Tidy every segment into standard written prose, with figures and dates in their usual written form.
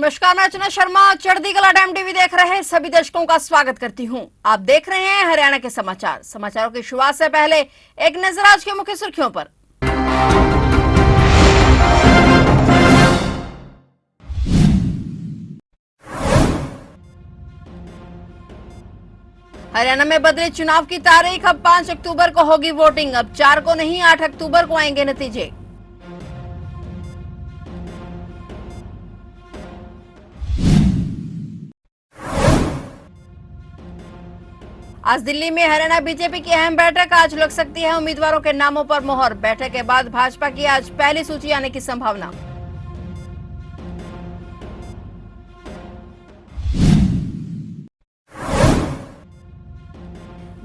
नमस्कार, मैं अर्चना शर्मा। चढ़ती कला टाइम टीवी देख रहे सभी दर्शकों का स्वागत करती हूं। आप देख रहे हैं हरियाणा के समाचार। समाचारों की शुरुआत से पहले एक नजर आज की मुख्य सुर्खियों पर। हरियाणा में बदले चुनाव की तारीख। अब 5 अक्टूबर को होगी वोटिंग। अब 4 को नहीं 8 अक्टूबर को आएंगे नतीजे। आज दिल्ली में हरियाणा बीजेपी की अहम बैठक। आज लग सकती है उम्मीदवारों के नामों पर मोहर। बैठक के बाद भाजपा की आज पहली सूची आने की संभावना।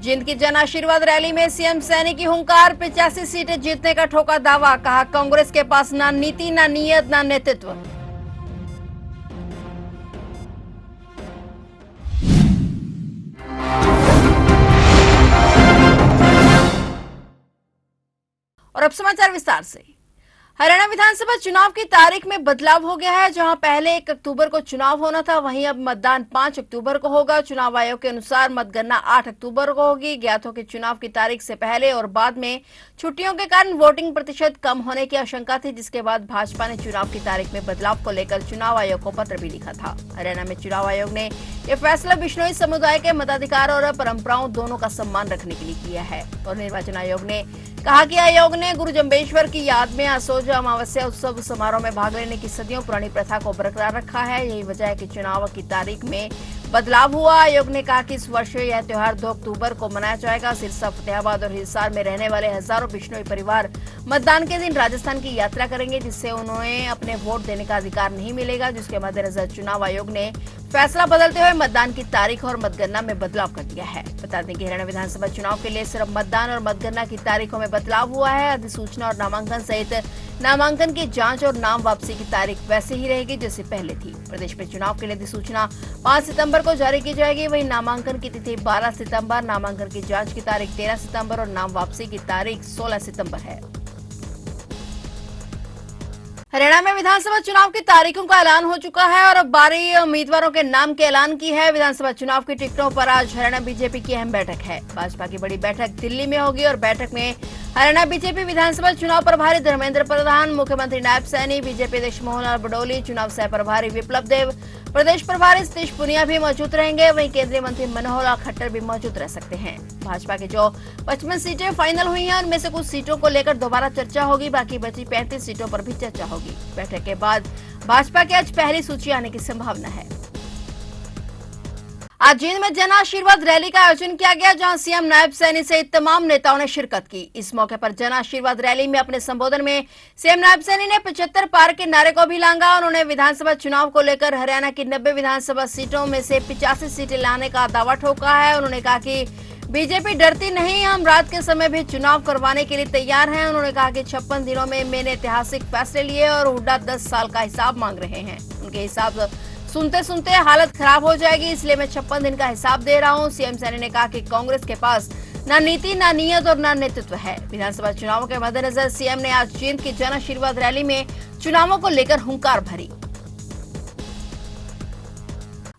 जींद की जन आशीर्वाद रैली में सीएम सैनी की हुंकार। 85 सीटें जीतने का ठोका दावा। कहा कांग्रेस के पास ना नीति, ना नीयत, ना नेतृत्व। और अब समाचार विस्तार से। हरियाणा विधानसभा चुनाव की तारीख में बदलाव हो गया है। जहां पहले 1 अक्टूबर को चुनाव होना था, वहीं अब मतदान 5 अक्टूबर को होगा। चुनाव आयोग के अनुसार मतगणना 8 अक्टूबर को होगी। ज्ञात हो कि चुनाव की तारीख से पहले और बाद में छुट्टियों के कारण वोटिंग प्रतिशत कम होने की आशंका थी, जिसके बाद भाजपा ने चुनाव की तारीख में बदलाव को लेकर चुनाव आयोग को पत्र भी लिखा था। हरियाणा में चुनाव आयोग ने यह फैसला बिश्नोई समुदाय के मताधिकार और परंपराओं दोनों का सम्मान रखने के लिए किया है। और निर्वाचन आयोग ने कहा कि आयोग ने गुरु जम्बेश्वर की याद में आसोज अमावस्या उत्सव समारोह में भाग लेने की सदियों पुरानी प्रथा को बरकरार रखा है। यही वजह है कि चुनाव की तारीख में बदलाव हुआ। आयोग ने कहा कि इस वर्ष यह त्योहार 2 अक्टूबर को मनाया जाएगा। सिरसा, फतेहाबाद और हिसार में रहने वाले हजारों बिश्नोई परिवार मतदान के दिन राजस्थान की यात्रा करेंगे, जिससे उन्हें अपने वोट देने का अधिकार नहीं मिलेगा। जिसके मद्देनजर चुनाव आयोग ने फैसला बदलते हुए मतदान की तारीख और मतगणना में बदलाव कर दिया है। बता दें कि हरियाणा विधानसभा चुनाव के लिए सिर्फ मतदान और मतगणना की तारीखों में बदलाव हुआ है। अधिसूचना और नामांकन सहित नामांकन की जांच और नाम वापसी की तारीख वैसे ही रहेगी जैसे पहले थी। प्रदेश में चुनाव के लिए अधिसूचना 5 सितंबर को जारी की जाएगी। वहीं नामांकन की तिथि 12 सितंबर, नामांकन की जांच की तारीख 13 सितंबर और नाम वापसी की तारीख 16 सितंबर है। हरियाणा में विधानसभा चुनाव की तारीखों का ऐलान हो चुका है और अब बारी उम्मीदवारों के नाम के ऐलान की है। विधानसभा चुनाव की टिकटों पर आज हरियाणा बीजेपी की अहम बैठक है। भाजपा की बड़ी बैठक दिल्ली में होगी और बैठक में हरियाणा बीजेपी विधानसभा चुनाव प्रभारी धर्मेंद्र प्रधान, मुख्यमंत्री नायब सैनी, बीजेपी अध्यक्ष मोहनलाल बडोली, चुनाव सह प्रभारी विप्लव देव, प्रदेश प्रभारी सतीश पुनिया भी मौजूद रहेंगे। वहीं केंद्रीय मंत्री मनोहर लाल खट्टर भी मौजूद रह सकते हैं। भाजपा की जो 55 सीटें फाइनल हुई हैं, उनमें से कुछ सीटों को लेकर दोबारा चर्चा होगी। बाकी बची 35 सीटों पर भी चर्चा होगी। बैठक के बाद भाजपा की आज पहली सूची आने की संभावना है। आज जींद में जन आशीर्वाद रैली का आयोजन किया गया, जहां सीएम नायब सैनी सहित तमाम नेताओं ने शिरकत की। इस मौके पर जन आशीर्वाद रैली में अपने संबोधन में सीएम नायब सैनी ने 75 पार के नारे को भी लांघा। उन्होंने विधानसभा चुनाव को लेकर हरियाणा की 90 विधानसभा सीटों में से 85 सीटें लाने का दावा ठोका है। उन्होंने कहा कि बीजेपी डरती नहीं, हम रात के समय भी चुनाव करवाने के लिए तैयार हैं। उन्होंने कहा कि 56 दिनों में मैंने ऐतिहासिक फैसले लिए और हुड्डा 10 साल का हिसाब मांग रहे हैं। उनके हिसाब सुनते सुनते हालत खराब हो जाएगी, इसलिए मैं 56 दिन का हिसाब दे रहा हूं। सीएम सैनी ने कहा कि कांग्रेस के पास ना नीति, ना नीयत और ना नेतृत्व है। विधानसभा चुनावों के मद्देनजर सीएम ने आज जींद की जन आशीर्वाद रैली में चुनावों को लेकर हुंकार भरी।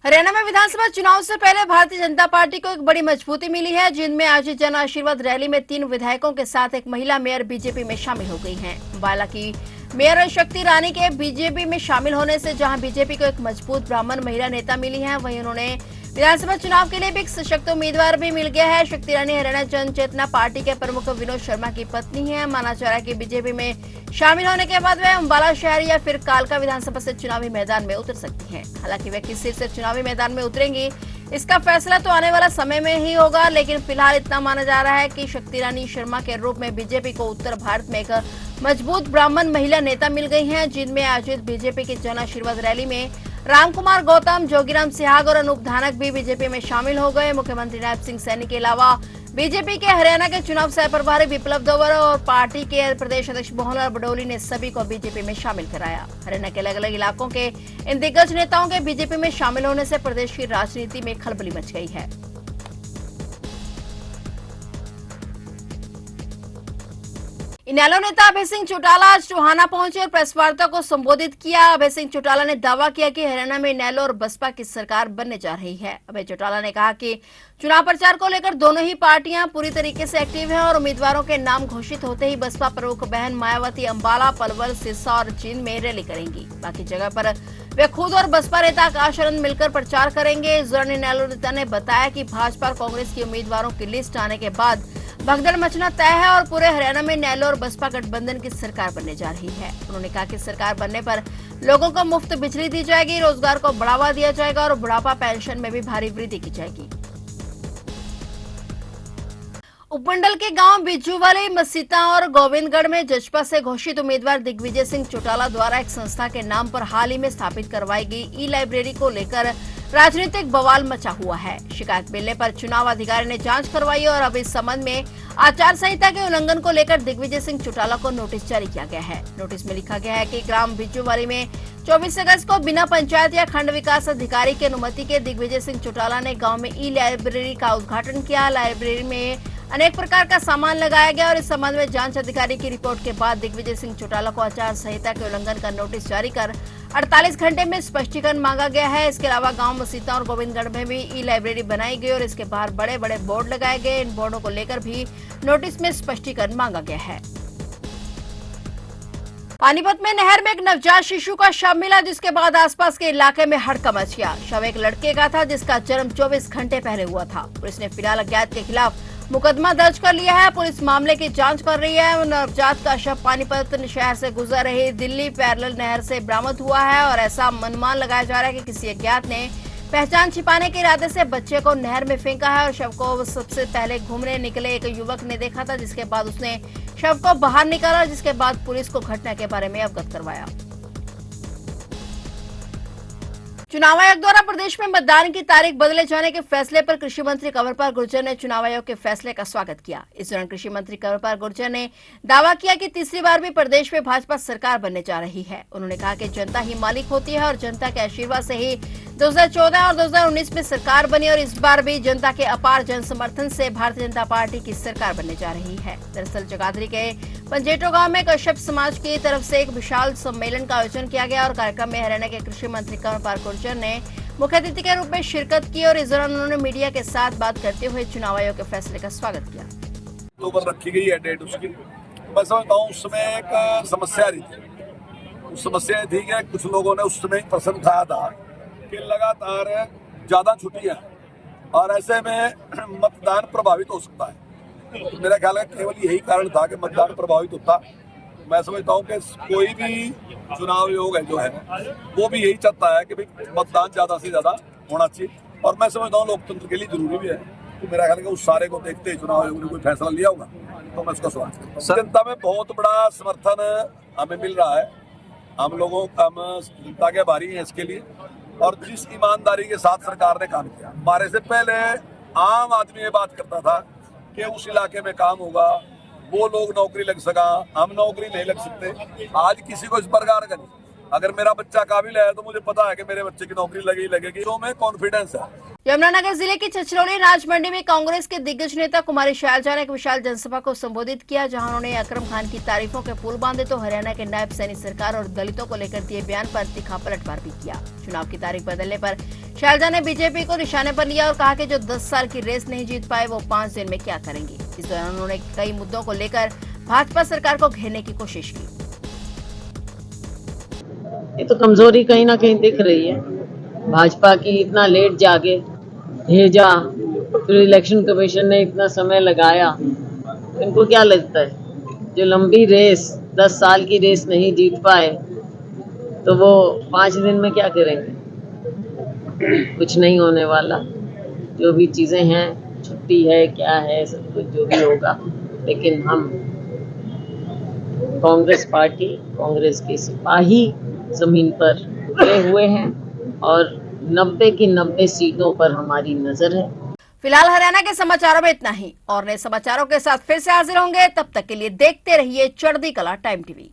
हरियाणा में विधानसभा चुनाव से पहले भारतीय जनता पार्टी को एक बड़ी मजबूती मिली है। जींद में आज जन आशीर्वाद रैली में 3 विधायकों के साथ एक महिला मेयर बीजेपी में शामिल हो गई हैं। बाला की मेयर शक्ति रानी के बीजेपी में शामिल होने से जहां बीजेपी को एक मजबूत ब्राह्मण महिला नेता मिली है, वहीं उन्होंने विधानसभा चुनाव के लिए भी एक सशक्त उम्मीदवार भी मिल गया है। शक्ति रानी हरियाणा जन चेतना पार्टी के प्रमुख विनोद शर्मा की पत्नी है। माना जा रहा है कि बीजेपी में शामिल होने के बाद वे अम्बाला शहर या फिर कालका विधानसभा से चुनावी मैदान में उतर सकती हैं। हालांकि वे किस सीट से चुनावी मैदान में उतरेंगी, इसका फैसला तो आने वाला समय में ही होगा, लेकिन फिलहाल इतना माना जा रहा है कि शक्ति रानी शर्मा के रूप में बीजेपी को उत्तर भारत में एक मजबूत ब्राह्मण महिला नेता मिल गई हैं। जिनमें आयोजित बीजेपी की जन आशीर्वाद रैली में रामकुमार गौतम, जोगीराम सिहाग और अनूप धानक भी बीजेपी में शामिल हो गए। मुख्यमंत्री नायब सिंह सैनी के अलावा बीजेपी के हरियाणा के चुनाव सह प्रभारी विप्लव देवर और पार्टी के प्रदेश अध्यक्ष मोहनलाल बडोली ने सभी को बीजेपी में शामिल कराया। हरियाणा के अलग अलग इलाकों के इन दिग्गज नेताओं के बीजेपी में शामिल होने से प्रदेश की राजनीति में खलबली मच गई है। इनेलो नेता अभय सिंह चौटाला आज टोहाना पहुंचे और प्रेस वार्ता को संबोधित किया। अभय सिंह चौटाला ने दावा किया कि हरियाणा में इनेलो और बसपा की सरकार बनने जा रही है। अभय चौटाला ने कहा कि चुनाव प्रचार को लेकर दोनों ही पार्टियां पूरी तरीके से एक्टिव हैं और उम्मीदवारों के नाम घोषित होते ही बसपा प्रमुख बहन मायावती अंबाला, पलवल, सिरसा और जींद में रैली करेंगी। बाकी जगह पर वे खुद और बसपा नेता आकाश आनंद मिलकर प्रचार करेंगे। इस दौरान इनेलो नेता ने बताया कि भाजपा और कांग्रेस की उम्मीदवारों की लिस्ट आने के बाद भगदड़ मचना तय है और पूरे हरियाणा में इनेलो और बसपा गठबंधन की सरकार बनने जा रही है। उन्होंने कहा कि सरकार बनने पर लोगों को मुफ्त बिजली दी जाएगी, रोजगार को बढ़ावा दिया जाएगा और बुढ़ापा पेंशन में भी भारी वृद्धि की जाएगी। उपमंडल के गांव बिज्जूवाली, मसीता और गोविंदगढ़ में जजपा से घोषित उम्मीदवार दिग्विजय सिंह चौटाला द्वारा एक संस्था के नाम पर हाल ही में स्थापित करवाई गई ई लाइब्रेरी को लेकर राजनीतिक बवाल मचा हुआ है। शिकायत मिलने पर चुनाव अधिकारी ने जांच करवाई और अब इस संबंध में आचार संहिता के उल्लंघन को लेकर दिग्विजय सिंह चौटाला को नोटिस जारी किया गया है। नोटिस में लिखा गया है कि ग्राम बिज्जूवाली में 24 अगस्त को बिना पंचायत या खंड विकास अधिकारी की अनुमति के दिग्विजय सिंह चौटाला ने गाँव में ई लाइब्रेरी का उद्घाटन किया। लाइब्रेरी में अनेक प्रकार का सामान लगाया गया और इस संबंध में जांच अधिकारी की रिपोर्ट के बाद दिग्विजय सिंह चौटाला को आचार संहिता के उल्लंघन का नोटिस जारी कर 48 घंटे में स्पष्टीकरण मांगा गया है। इसके अलावा गांव मसीता और गोविंदगढ़ में भी ई लाइब्रेरी बनाई गई और इसके बाहर बड़े बड़े बोर्ड लगाए गए। इन बोर्डों को लेकर भी नोटिस में स्पष्टीकरण मांगा गया है। पानीपत में नहर में एक नवजात शिशु का शव मिला, जिसके बाद आसपास के इलाके में हड़कंप मच गया। शव एक लड़के का था जिसका जन्म 24 घंटे पहले हुआ था। पुलिस ने फिलहाल अज्ञात के खिलाफ मुकदमा दर्ज कर लिया है। पुलिस मामले की जांच कर रही है। नवजात का शव पानीपत शहर से गुजर रही दिल्ली पैरेलल नहर से बरामद हुआ है और ऐसा अनुमान लगाया जा रहा है कि किसी अज्ञात ने पहचान छिपाने के इरादे से बच्चे को नहर में फेंका है और शव को सबसे पहले घूमने निकले एक युवक ने देखा था, जिसके बाद उसने शव को बाहर निकाला, जिसके बाद पुलिस को घटना के बारे में अवगत करवाया। चुनाव आयोग द्वारा प्रदेश में मतदान की तारीख बदले जाने के फैसले पर कृषि मंत्री कंवरपाल गुर्जर ने चुनाव आयोग के फैसले का स्वागत किया। इस दौरान कृषि मंत्री कंवरपाल गुर्जर ने दावा किया कि तीसरी बार भी प्रदेश में भाजपा सरकार बनने जा रही है। उन्होंने कहा कि जनता ही मालिक होती है और जनता के आशीर्वाद से ही 2014 और 2019 में सरकार बनी और इस बार भी जनता के अपार जन समर्थन से भारतीय जनता पार्टी की सरकार बनने जा रही है। दरअसल जगाधरी के पंजेटो गांव में कश्यप समाज की तरफ से एक विशाल सम्मेलन का आयोजन किया गया और कार्यक्रम में हरियाणा के कृषि मंत्री कंवरपाल गुर्जर ने मुख्य अतिथि के रूप में शिरकत की और इस दौरान उन्होंने मीडिया के साथ बात करते हुए चुनाव आयोग के फैसले का स्वागत किया। अक्टूबर रखी गई है डेट उसकी। मैं समझता हूँ उस समय एक समस्या रही थी। उस समस्या थी कि कुछ लोगों ने उस समय प्रश्न उठाया था कि लगातार ज्यादा छुट्टियां और ऐसे में मतदान प्रभावित हो सकता है। तो मेरा ख्याल है केवल यही कारण था कि मतदान प्रभावित होता। मैं समझता हूँ कि कोई भी चुनाव आयोग है जो है वो भी यही चाहता है कि भाई मतदान ज्यादा से ज्यादा होना चाहिए और मैं समझता हूँ लोकतंत्र के लिए जरूरी भी है। तो मेरा ख्याल है कि उस सारे को देखते चुनाव आयोग ने कोई फैसला लिया होगा तो मैं उसका स्वागत करता हूँ। जनता में बहुत बड़ा समर्थन हमें मिल रहा है। हम जनता के आभारी हैं इसके लिए और जिस ईमानदारी के साथ सरकार ने काम किया। हमारे से पहले आम आदमी ये बात करता था कि उस इलाके में काम होगा, वो लोग नौकरी लग सका, हम नौकरी नहीं लग सकते। आज किसी को इस प्रकार का नहीं। अगर मेरा बच्चा काबिल है तो मुझे पता है कि मेरे बच्चे की नौकरी लगेगी तो मैं कॉन्फिडेंस है। यमुनानगर जिले की छछरौली अनाज मंडी में कांग्रेस के दिग्गज नेता कुमारी शैलजा ने एक विशाल जनसभा को संबोधित किया, जहां उन्होंने अकरम खान की तारीफों के पुल बांधे तो हरियाणा के नायब सैनी सरकार और दलितों को लेकर दिए बयान पर तीखा पलटवार भी किया। चुनाव की तारीख बदलने पर शैलजा ने बीजेपी को निशाने पर लिया और कहा कि जो 10 साल की रेस नहीं जीत पाए वो 5 दिन में क्या करेंगे। इस दौरान उन्होंने कई मुद्दों को लेकर भाजपा सरकार को घेरने की कोशिश की। ये तो कमजोरी कहीं ना कहीं दिख रही है भाजपा की। इतना लेट जाके भेजा, फिर इलेक्शन कमीशन ने इतना समय लगाया। इनको क्या लगता है जो लंबी रेस 10 साल की रेस नहीं जीत पाए तो वो 5 दिन में क्या करेंगे? कुछ नहीं होने वाला। जो भी चीजें हैं, छुट्टी है, क्या है, सब कुछ जो भी होगा, लेकिन हम कांग्रेस पार्टी, कांग्रेस के सिपाही जमीन पर उतरे हुए हैं और 90 की 90 सीटों पर हमारी नजर है। फिलहाल हरियाणा के समाचारों में इतना ही और नए समाचारों के साथ फिर से हाजिर होंगे। तब तक के लिए देखते रहिए चढ़ती कला टाइम टीवी।